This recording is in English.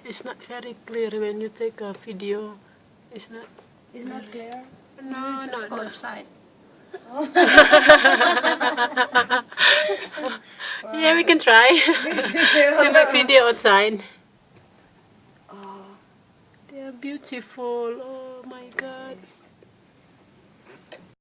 It's not very clear when you take a video. It's not. It's not clear. No, no, no. Outside. Yeah, we can try. Do a video outside. Oh. They are beautiful.